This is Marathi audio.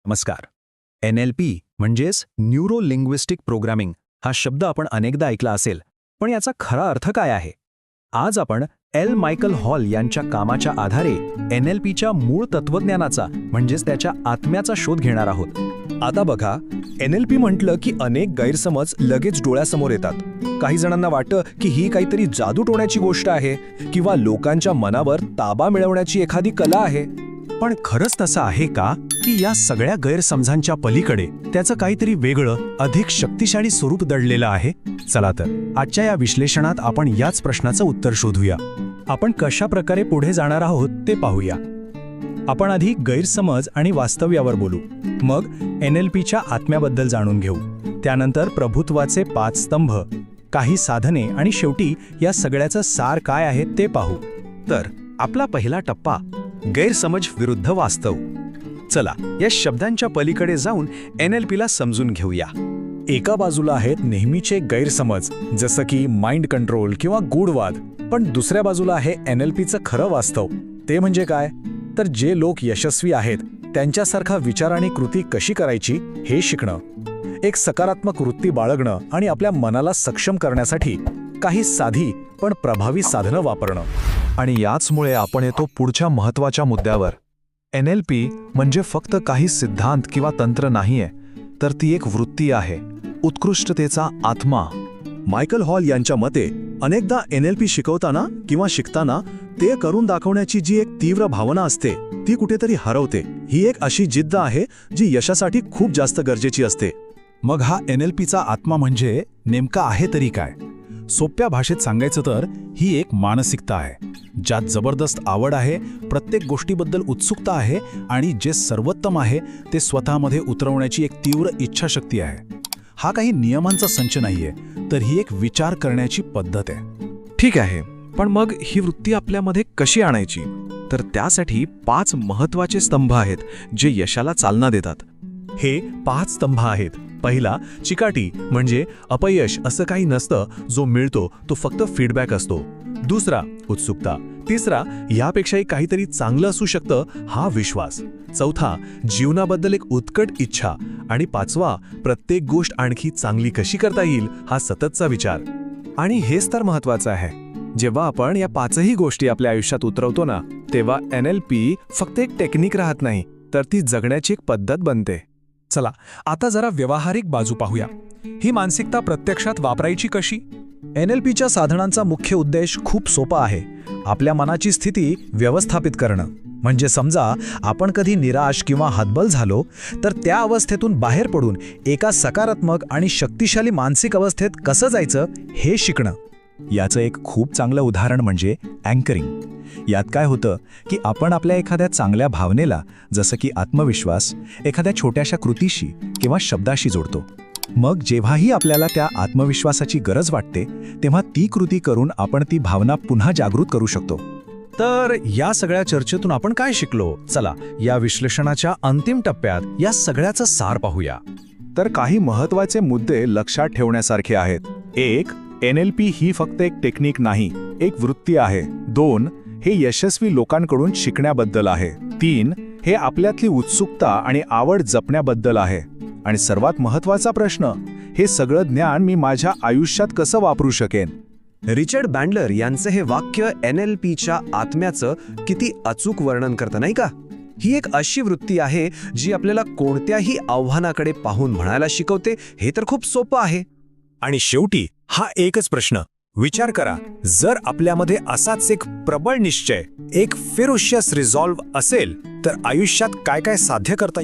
नमस्कार. NLP म्हणजेच न्यूरो लिंग्विस्टिक प्रोग्रामिंग हा शब्द आपण अनेकदा ऐकला असेल, पण याचा खरा अर्थ काय आहे? आज आपण एल. मायकल हॉल यांच्या कामाच्या आधारे NLPच्या मूळ तत्वज्ञानाचा म्हणजेच त्याच्या आत्म्याचा शोध घेणार आहोत. आता बघा, NLP म्हटलं की अनेक गैरसमज लगेच डोळ्यासमोर येतात. काही जणांना वाटतं की ही काहीतरी जादूटोण्याची गोष्ट आहे किंवा लोकांच्या मनावर ताबा मिळवण्याची एखादी कला आहे. पण खरंच तसं आहे का, की या सगळ्या गैरसमजांच्या पलीकडे त्याचं काहीतरी वेगळं, अधिक शक्तिशाली स्वरूप दडलेलं आहे? चला तर आजच्या या विश्लेषणात आपण याच प्रश्नाचं उत्तर शोधूया. आपण कशा प्रकारे पुढे जाणार आहोत ते पाहूया. आपण आधी गैरसमज आणि वास्तव्यावर बोलू, मग NLPच्या आत्म्याबद्दल जाणून घेऊ, त्यानंतर प्रभुत्वाचे 5 स्तंभ, काही साधने आणि शेवटी या सगळ्याचं सार काय आहे ते पाहू. तर आपला पहिला टप्पा, गैरसमज विरुद्ध वास्तव. चला या शब्दांच्या पलीकडे जाऊन NLPला समजून घेऊया. एका बाजूला आहेत नेहमीचे गैरसमज, जसं की माइंड कंट्रोल किंवा गूढवाद. पण दुसऱ्या बाजूला आहे NLPचं खरं वास्तव. ते म्हणजे काय? तर जे लोक यशस्वी आहेत त्यांच्यासारखा विचार आणि कृती कशी करायची हे शिकणं, एक सकारात्मक वृत्ती बाळगणं आणि आपल्या मनाला सक्षम करण्यासाठी काही साधी पण प्रभावी साधनं वापरणं. आणि याचमुळे आपण येतो पुढच्या महत्त्वाच्या मुद्द्यावर. NLP म्हणजे फक्त काही सिद्धांत किंवा तंत्र नाहीये, तर ती एक वृत्ती आहे, उत्कृष्टतेचा आत्मा. मायकल हॉल यांच्या मते अनेकदा NLP शिकवताना किंवा शिकताना ते करून दाखवण्याची जी एक तीव्र भावना असते ती कुठेतरी हरवते. ही एक अशी जिद्द आहे जी यशासाठी खूप जास्त गरजेची असते. मग हा NLPचा आत्मा म्हणजे नेमका आहे तरी काय? सोप्या भाषेत सांगायचं तर ही एक मानसिकता आहे, ज्यात जबरदस्त आवड आहे, प्रत्येक गोष्टीबद्दल उत्सुकता आहे आणि जे सर्वोत्तम आहे ते स्वतःमध्ये उतरवण्याची एक तीव्र इच्छाशक्ती आहे. हा काही नियमांचा संच नाहीये, तर ही एक विचार करण्याची पद्धत आहे. ठीक आहे, पण मग ही वृत्ती आपल्यामध्ये कशी आणायची? तर त्यासाठी 5 महत्त्वाचे स्तंभ आहेत जे यशाला चालना देतात. हे 5 स्तंभ आहेत. पहिला, चिकाटी, म्हणजे अपयश असं काही नसतं, जो मिळतो तो फक्त फीडबॅक असतो. दुसरा, उत्सुकता. तिसरा, यापेक्षाही काहीतरी चांगलं असू शकतं, हा विश्वास. चौथा, जीवनाबद्दल एक उत्कट इच्छा. आणि 5वा, प्रत्येक गोष्ट आणखी चांगली कशी करता येईल, हा सततचा विचार. आणि हेच तर महत्त्वाचं आहे. जेव्हा आपण या 5ही गोष्टी आपल्या आयुष्यात उतरवतो ना, तेव्हा NLP फक्त एक टेक्निक राहत नाही, तर ती जगण्याची एक पद्धत बनते. चला आता जरा व्यावहारिक बाजू पाहूया. ही मानसिकता प्रत्यक्षात वापरायची कशी? NLPच्या साधनांचा मुख्य उद्देश खूप सोपा आहे. आपल्या मनाची स्थिती व्यवस्थापित करणं. म्हणजे समजा आपण कधी निराश किंवा हतबल झालो, तर त्या अवस्थेतून बाहेर पडून एका सकारात्मक आणि शक्तिशाली मानसिक अवस्थेत कसं जायचं हे शिकणं. याचं एक खूप चांगलं उदाहरण म्हणजे अँकरिंग. यात काय होतं की आपण आपल्या एखाद्या चांगल्या भावनेला, जसं की आत्मविश्वास, एखाद्या छोट्याशा कृतीशी किंवा शब्दाशी जोडतो. मग जेव्हाही आपल्याला त्या आत्मविश्वासाची गरज वाटते, तेव्हा ती कृती करून आपण ती भावना पुन्हा जागृत करू शकतो. तर या सगळ्या चर्चेतून आपण काय शिकलो? चला या विश्लेषणाच्या अंतिम टप्प्यात या सगळ्याचं सार पाहूया. तर काही महत्त्वाचे मुद्दे लक्षात ठेवण्यासारखे आहेत. 1. NLP ही फक्त एक टेक्निक नाही, एक वृत्ती आहे. 2. हे यशस्वी लोकांकडून शिकण्याबद्दल आहे. 3. हे आपल्यातली उत्सुकता आणि आवड जपण्याबद्दल आहे. आणि सर्वात महत्त्वाचा प्रश्न, हे सगळं ज्ञान मी माझ्या आयुष्यात कसं वापरू शकेन? रिचर्ड बँडलर यांचं हे वाक्य NLPच्या आत्म्याचं किती अचूक वर्णन करतं, नाही का? ही एक अशी वृत्ती आहे जी आपल्याला कोणत्याही आव्हानाकडे पाहून म्हणायला शिकवते. हे तर खूप सोपं आहे. आणि शेवटी हा एकच प्रश्न, विचार करा, जर आपल्यामध्ये असाच एक प्रबळ निश्चय, एक फेरोशियस रिझॉल्व्ह असेल, तर आयुष्यात काय काय साध्य करता